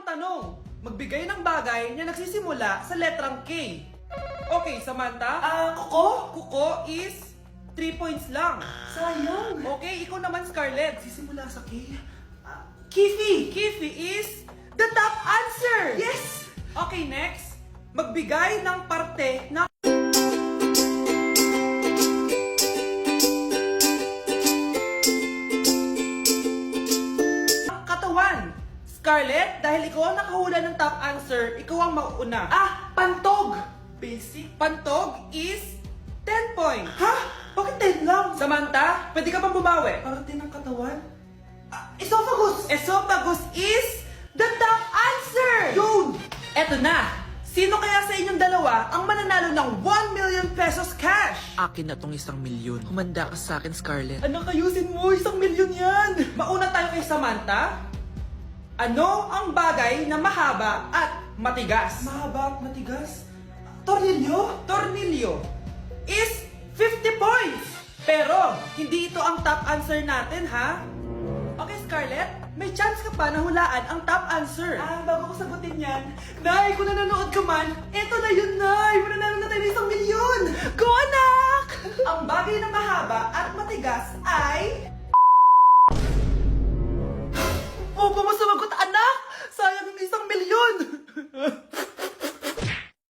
tanong. Magbigay ng bagay na nagsisimula sa letrang K. Okay, Samantha? Kuko? Kuko is 3 points lang. Sayang. Okay, ikaw naman, Scarlett. Sisimula sa K. Kifi. Kifi is the top answer! Yes! Okay, next. Magbigay ng parte na katawan. Scarlett, dahil ikaw ang nakahula ng top answer, ikaw ang mauuna. Pantog. Basic. Pantog is 10 points. Ha? Bakit 10 lang? Samantha, pwede ka bang bumawi? Parte ng katawan? Esophagus. Esophagus is the top answer! Yun! Eto na! Sino kaya sa inyong dalawa ang mananalo ng 1 million pesos cash? Akin na tong 1 milyon. Humanda ka sa akin, Scarlett. Anak, ayusin mo. 1 milyon yan. Mauna tayo kay Samantha. Ano ang bagay na mahaba at matigas? Mahaba at matigas. Tornilyo? Tornilyo is 50 points! Pero, hindi ito ang top answer natin, ha? Okay, Scarlett, may chance ka pa na hulaan ang top answer. Bago ko sagutin yan, Nay, kung nanonood ka man, eto na yun, Nay! Mananalo na tayo ng 1 milyon! Go, anak! Ang bagay na mahaba at matigas ay... Huwag mo sumagot, anak! Sayang yung 1 milyon!